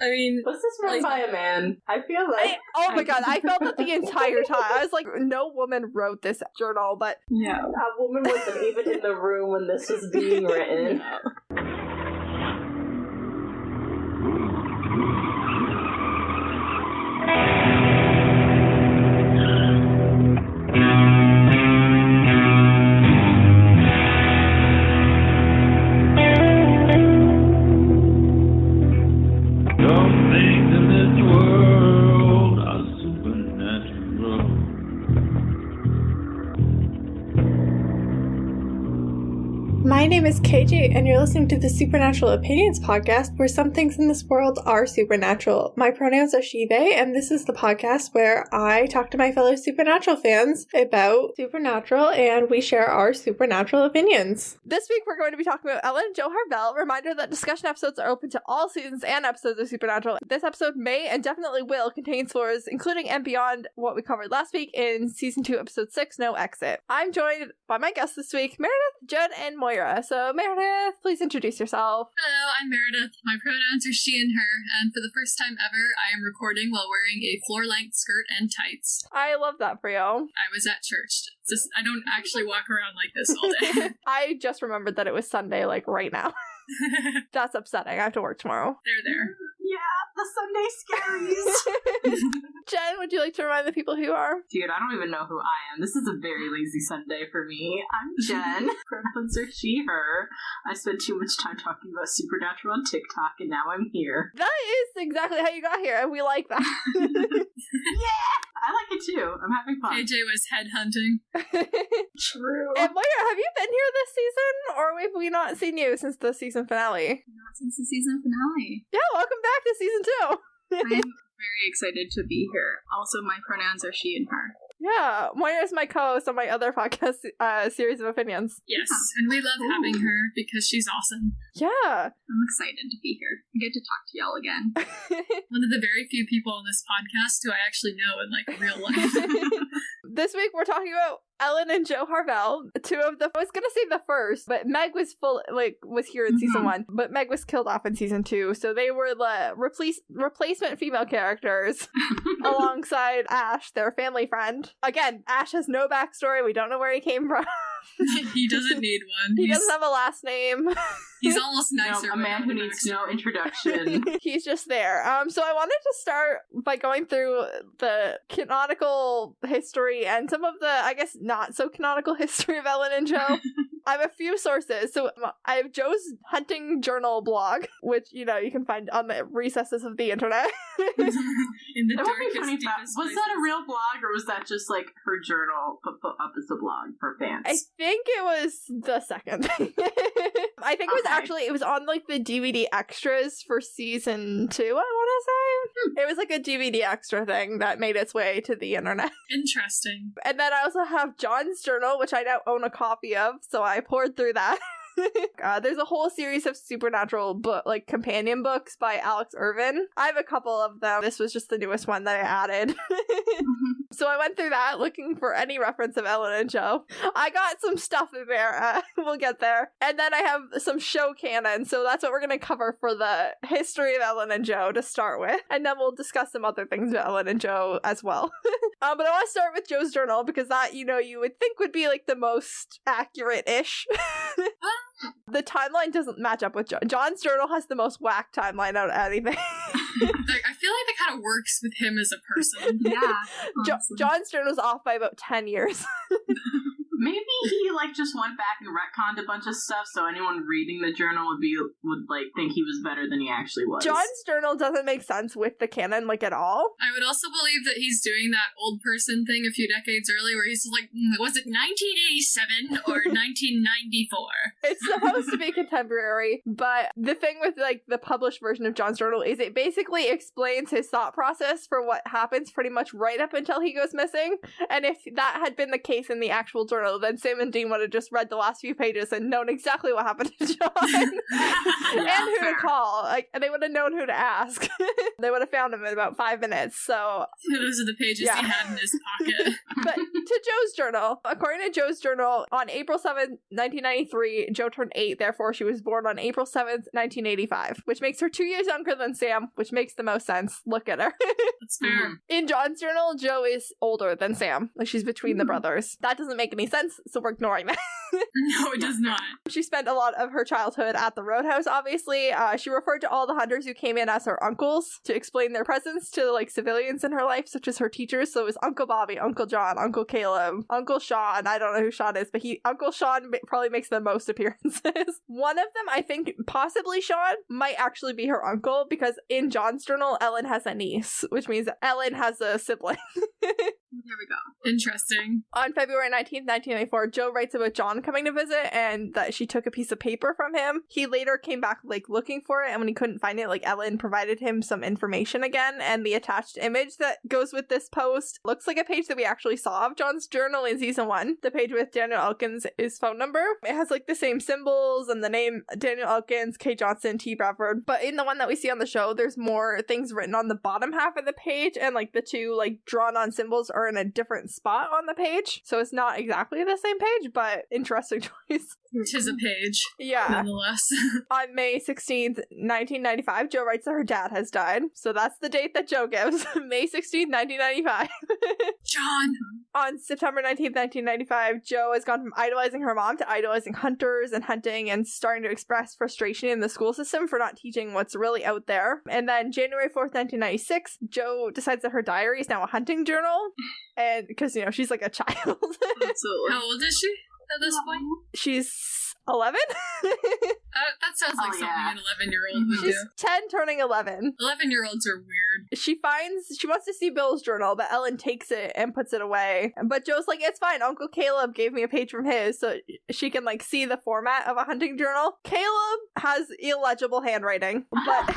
I mean, was this written by a man? I feel like oh my god, I felt that the entire time. I was like, no woman wrote this journal, but yeah, a woman wasn't even in the room when this was being written. My name is KJ, and you're listening to the Supernatural Opinions podcast, where some things in this world are supernatural. My pronouns are she, they, and this is the podcast where I talk to my fellow Supernatural fans about Supernatural, and we share our Supernatural opinions. This week we're going to be talking about Ellen and Jo Harvelle. Reminder that discussion episodes are open to all seasons and episodes of Supernatural. This episode may and definitely will contain spoilers, including and beyond what we covered last week in Season 2, Episode 6, No Exit. I'm joined by my guests this week, Meredith, Jenn, and Moira. So, Meredith, please introduce yourself. Hello, I'm Meredith. My pronouns are she and her, and for the first time ever, I am recording while wearing a floor-length skirt and tights. I love that for you. I was at church. I don't actually walk around like this all day. I just remembered that it was Sunday, like, right now. That's upsetting. I have to work tomorrow. There. Yeah, the Sunday scaries. Jenn, would you like to remind the people who you are? Dude, I don't even know who I am. This is a very lazy Sunday for me. I'm Jenn. Pronouns are she, her. I spent too much time talking about Supernatural on TikTok, and now I'm here. That is exactly how you got here, and we like that. Yeah! I like it too. I'm having fun. AJ was headhunting. True. And Moira, have you been here this season, or have we not seen you since the season finale? Not since the season finale. Yeah, welcome back to season 2. I'm very excited to be here. Also, my pronouns are she and her. Yeah, Moira's my co-host on my other podcast series of opinions. Yes, and we love having her because she's awesome. Yeah. I'm excited to be here. I get to talk to y'all again. One of the very few people on this podcast who I actually know in, like, real life. This week we're talking about Ellen and Jo Harvelle, I was gonna say the first, but Meg was was here in season 1, but Meg was killed off in season 2, so they were the replacement female characters alongside Ash, their family friend. Again, Ash has no backstory, we don't know where he came from. He doesn't need one. He doesn't have a last name. He's almost nicer. A man who needs no introduction. He's just there. So I wanted to start by going through the canonical history and some of the, I guess, not so canonical history of Ellen and Jo. I have a few sources. So I have Jo's hunting journal blog, which, you can find on the recesses of the internet. In the darkest, deepest was places. that a real blog, or was that just, like, her journal put up as a blog for fans? I think it was the second. I think it was on, like, the DVD extras for season 2, I want to say. It was, like, a DVD extra thing that made its way to the internet. Interesting. And then I also have John's journal, which I now own a copy of, so I poured through that. There's a whole series of Supernatural companion books by Alex Irvin. I have a couple of them. This was just the newest one that I added. So I went through that looking for any reference of Ellen and Jo. I got some stuff in there. We'll get there. And then I have some show canon, so that's what we're going to cover for the history of Ellen and Jo to start with. And then we'll discuss some other things about Ellen and Jo as well. But I want to start with Jo's journal because that, you would think would be like the most accurate-ish. The timeline doesn't match up with John's journal has the most whack timeline out of anything. I feel like that kind of works with him as a person. Yeah. John's journal's off by about 10 years. Maybe he just went back and retconned a bunch of stuff, so anyone reading the journal would think he was better than he actually was. John's journal doesn't make sense with the canon at all. I would also believe that he's doing that old person thing a few decades early, where he's like, was it 1987 or 1994? It's supposed to be contemporary, but the thing with the published version of John's journal is it basically explains his thought process for what happens pretty much right up until he goes missing. And if that had been the case in the actual journal, then Sam and Dean would have just read the last few pages and known exactly what happened to John. And who to call. Like, and they would have known who to ask. They would have found him in about 5 minutes. So those are the pages he had in his pocket. But to Jo's journal, according to Jo's journal, on April 7th, 1993, Jo turned 8. Therefore, she was born on April 7th, 1985, which makes her 2 years younger than Sam, which makes the most sense. Look at her. That's fair. In John's journal, Jo is older than Sam. Like, she's between the brothers. That doesn't make any sense, so we're ignoring that. No, it does not. She spent a lot of her childhood at the Roadhouse, obviously. She referred to all the hunters who came in as her uncles to explain their presence to, like, civilians in her life, such as her teachers. So it was Uncle Bobby, Uncle John, Uncle Caleb, Uncle Sean. I don't know who Sean is, but Uncle Sean probably makes the most appearances. One of them, I think, possibly Sean, might actually be her uncle, because in John's journal, Ellen has a niece, which means Ellen has a sibling. There we go. Interesting. On February 19th, 1994, Jo writes about John coming to visit and that she took a piece of paper from him. He later came back, like, looking for it, and when he couldn't find it, like, Ellen provided him some information again, and the attached image that goes with this post looks like a page that we actually saw of John's journal in season 1. The page with Daniel Elkins' phone number. It has, like, the same symbols and the name Daniel Elkins, K. Johnson, T. Bradford, but in the one that we see on the show, there's more things written on the bottom half of the page, and, like, the two, like, drawn on symbols are in a different spot on the page, so it's not exactly the same page, but interesting choice. Tis a page. Yeah. Nonetheless. On May 16th, 1995, Jo writes that her dad has died, so that's the date that Jo gives. May 16th, 1995. John! On September 19th, 1995, Jo has gone from idolizing her mom to idolizing hunters and hunting and starting to express frustration in the school system for not teaching what's really out there. And then January 4th, 1996, Jo decides that her diary is now a hunting journal. And because, you know, she's like a child. Absolutely. How old is she at this point? She's 11? That sounds like something an 11-year-old would She's do. 10 turning 11. 11-year-olds are weird. She wants to see Bill's journal, but Ellen takes it and puts it away. But Jo's like, it's fine. Uncle Caleb gave me a page from his, so she can, like, see the format of a hunting journal. Caleb has illegible handwriting, but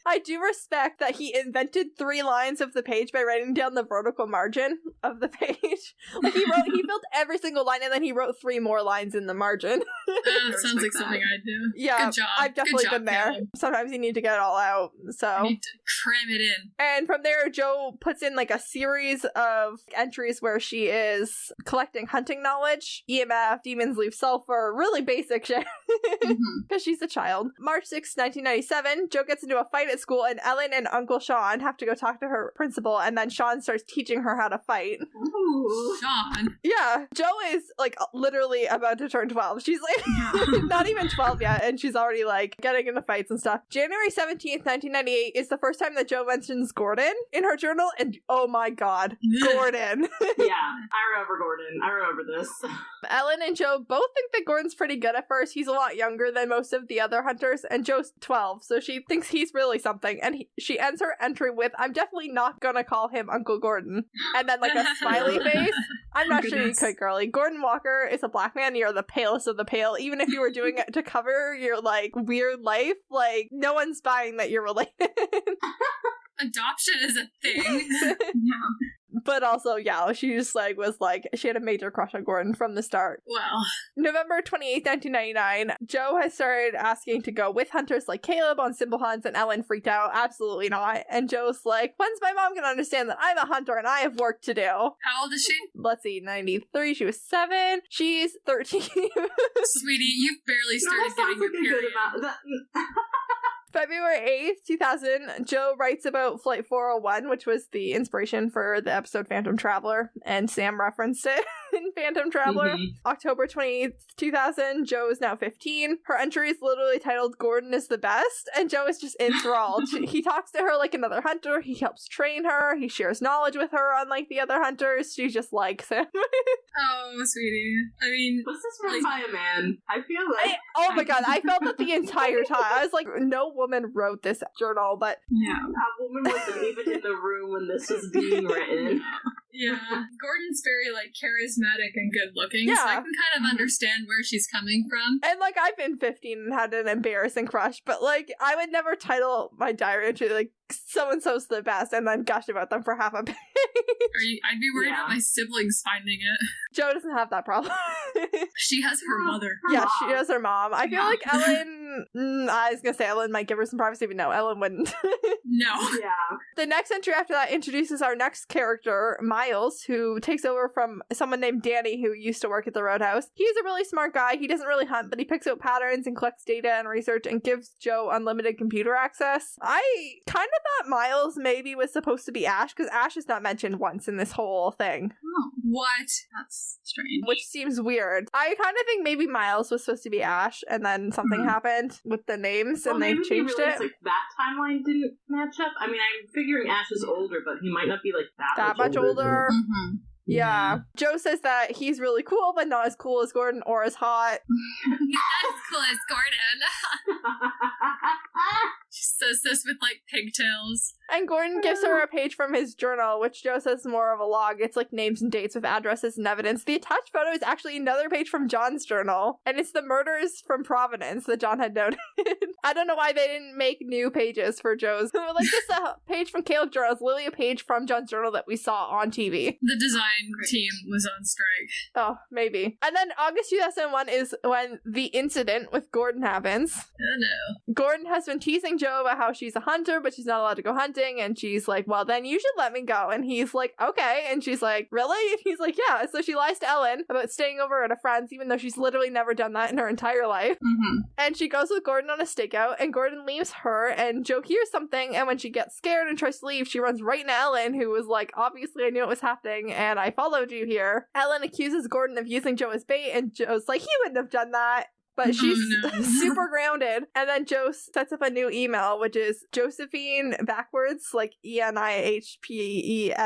I do respect that he invented 3 lines of the page by writing down the vertical margin of the page. Like, he filled every single line, and then he wrote 3 more lines in the margin. That sounds like something I'd do. Yeah, good job. I've definitely been there. Caleb. Sometimes you need to get it all out, so. You need to cram it in. And from there, Jo puts in, like, a series of entries where she is collecting hunting knowledge, EMF, demons leave sulfur, really basic shit. Because she's a child. March 6, 1997, Jo gets into a fight at school, and Ellen and Uncle Sean have to go talk to her principal, and then Sean starts teaching her how to fight. Ooh. Sean. Yeah, Jo is, like, literally about to turn 12. She's, like, not even 12 yet, and she's already, like, getting into fights and stuff. January 17th, 1998 is the first time that Jo mentions Gordon in her journal, and oh my god, Gordon. Yeah, I remember Gordon. I remember this. Ellen and Jo both think that Gordon's pretty good at first. He's a lot younger than most of the other hunters, and Jo's 12, so she thinks he's really something, and she ends her entry with, I'm definitely not gonna call him Uncle Gordon. And then, like, a smiley face. I'm not sure you could, girlie. Gordon Walker is a black man. You're the palest of the pale. Even if you were doing it to cover your, like, weird life, like, no one's buying that you're related. Adoption is a thing. Yeah. But also, yeah, she just, like, was like, she had a major crush on Gordon from the start. Well. November 28th, 1999, Jo has started asking to go with hunters like Caleb on symbol hunts, and Ellen freaked out. Absolutely not. And Jo's like, when's my mom gonna understand that I'm a hunter and I have work to do? How old is she? Let's see, 93, she was 7. She's 13. Sweetie, you've barely started getting your period. February 8th, 2000, Jo writes about Flight 401, which was the inspiration for the episode Phantom Traveler, and Sam referenced it in Phantom Traveler. October 28th, 2000, Jo is now 15. Her entry is literally titled, Gordon is the best, and Jo is just enthralled. He talks to her like another hunter, he helps train her, he shares knowledge with her unlike the other hunters, she just likes him. Oh, sweetie. I mean... Was this written by a man? I feel like... oh my god, I felt that the entire time. I was like, no woman wrote this journal, but... Yeah. A woman wasn't even in the room when this was being written. Yeah. Gordon's very, like, charismatic and good-looking, Yeah. so I can kind of understand where she's coming from. And, like, I've been 15 and had an embarrassing crush, but, like, I would never title my diary entry, like, so-and-so's the best, and then gush about them for half a page. I'd be worried about my siblings finding it. Jo doesn't have that problem. She has her mother. Yeah, she has her mom. I feel like Ellen, I was gonna say Ellen might give her some privacy, but no, Ellen wouldn't. No. Yeah. The next entry after that introduces our next character, Miles, who takes over from someone named Danny who used to work at the Roadhouse. He's a really smart guy. He doesn't really hunt, but he picks out patterns and collects data and research and gives Jo unlimited computer access. I kind of thought Miles maybe was supposed to be Ash, because Ash is not mentioned once in this whole thing. Oh, What? that's strange. Which seems weird. I kind of think maybe Miles was supposed to be Ash, and then something happened with the names, and they changed it. Like, that timeline didn't match up. I mean, I'm figuring Ash is older, but he might not be like that much older. Mm-hmm. Yeah. Jo says that he's really cool, but not as cool as Gordon or as hot. He's not as cool as Gordon. She says this with, like, pigtails. And Gordon gives her a page from his journal, which Jo says is more of a log. It's like names and dates with addresses and evidence. The attached photo is actually another page from John's journal, and it's the murders from Providence that John had noted. I don't know why they didn't make new pages for Jo's. Like, this page from Caleb's journal is literally a page from John's journal that we saw on TV. The design team was on strike. Oh, maybe. And then August 2001 is when the incident with Gordon happens. Oh no. Gordon has been teasing Jo about how she's a hunter, but she's not allowed to go hunting, and she's like, well, then you should let me go. And he's like, okay. And she's like, really? And he's like, yeah. So she lies to Ellen about staying over at a friend's, even though she's literally never done that in her entire life. Mm-hmm. And she goes with Gordon on a stakeout, and Gordon leaves her, and Jo hears something, and when she gets scared and tries to leave, she runs right into Ellen, who was like, obviously I knew it was happening, and I followed you here. Ellen accuses Gordon of using Jo as bait, and Jo's like, he wouldn't have done that. But she's super grounded. And then Jo sets up a new email, which is Josephine backwards, like ENIHPESOJ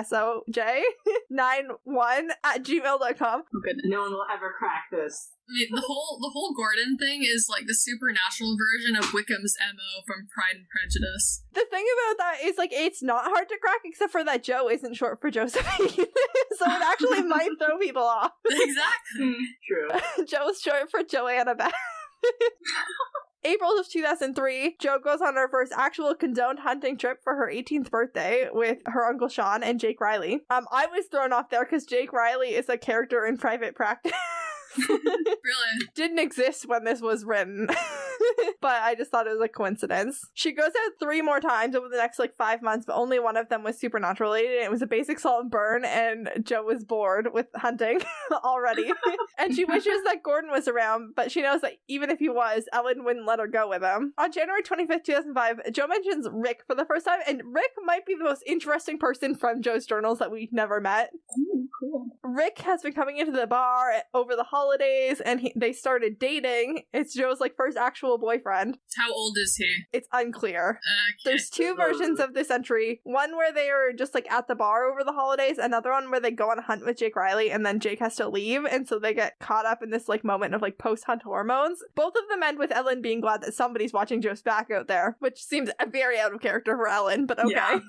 91@gmail.com. Oh, good. No one will ever crack this. The whole Gordon thing is like the supernatural version of Wickham's MO from Pride and Prejudice. The thing about that is, like, it's not hard to crack, except for that Jo isn't short for Josephine. So it actually might throw people off. Exactly. True. Jo's short for Joanna Beth. April of 2003, Jo goes on her first actual condoned hunting trip for her 18th birthday with her Uncle Sean and Jake Riley. I was thrown off there because Jake Riley is a character in Private Practice. Really? Didn't exist when this was written. But I just thought it was a coincidence. She goes out 3 more times over the next 5 months, but only one of them was supernatural related. It was a basic salt and burn, and Jo was bored with hunting already. And she wishes that Gordon was around, but she knows that even if he was, Ellen wouldn't let her go with him. On January 25th, 2005, Jo mentions Rick for the first time, and Rick might be the most interesting person from Jo's journals that we've never met. Ooh, cool. Rick has been coming into the bar over the holidays, and they started dating. It's Jo's first actual boyfriend. How old is he? It's unclear. Okay. There's 2 versions of this entry. One where they are just at the bar over the holidays, another one where they go on a hunt with Jake Riley, and then Jake has to leave, and so they get caught up in this moment of post-hunt hormones. Both of them end with Ellen being glad that somebody's watching Jo's back out there, which seems very out of character for Ellen, but okay. Yeah.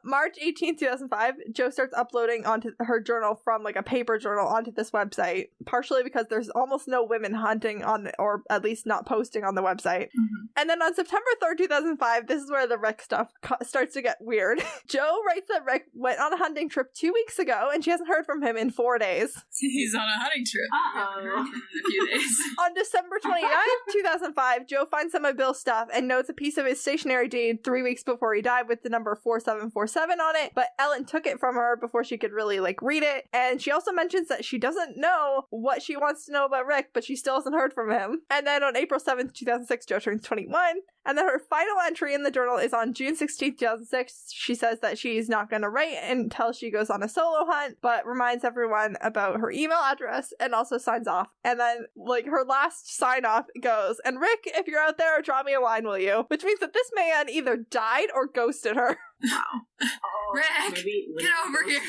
March 18th, 2005, Jo starts uploading onto her journal from a paper journal onto this website, partially because there's almost no women hunting on, or at least not posting on the website. Mm-hmm. And then on September 3rd, 2005, this is where the Rick stuff starts to get weird. Jo writes that Rick went on a hunting trip 2 weeks ago, and she hasn't heard from him in 4 days. He's on a hunting trip. Uh-oh. In a few days. On December 29th, 2005, Jo finds some of Bill's stuff and notes a piece of his stationery deed 3 weeks before he died with the number 4747 on it, but Ellen took it from her before she could really read it. And she also mentions that she doesn't know what she wants to know about Rick, but she still hasn't heard from him. And then on April 7th, 2006, Jo turns 21. And then her final entry in the journal is on June 16th, 2006. She says that she's not going to write until she goes on a solo hunt, but reminds everyone about her email address and also signs off. And then, her last sign off goes, and Rick, if you're out there, drop me a line, will you? Which means that this man either died or ghosted her. Wow. Oh, Rick, maybe get over here.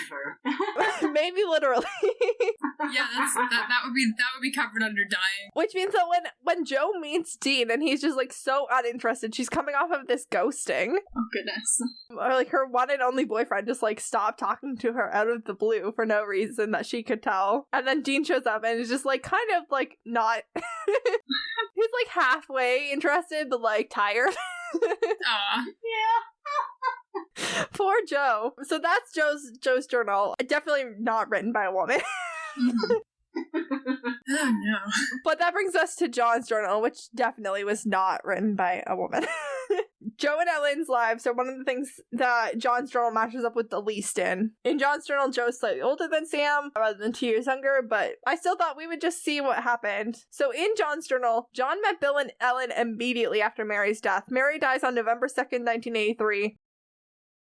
Maybe literally. Yeah, that would be covered under dying. Which means that when Jo meets Dean and he's just so uninterested, she's coming off of this ghosting. Oh, goodness. Or her one and only boyfriend just stopped talking to her out of the blue for no reason that she could tell. And then Dean shows up and is just kind of not. He's halfway interested, but tired. Aw. Yeah. Poor Jo. So that's Jo's journal. Definitely not written by a woman. Oh no. But that brings us to John's journal, which definitely was not written by a woman. Jo and Ellen's lives are one of the things that John's journal matches up with the least in. In John's journal, Jo's slightly older than Sam, rather than 2 years younger, but I still thought we would just see what happened. So in John's journal, John met Bill and Ellen immediately after Mary's death. Mary dies on November 2nd, 1983.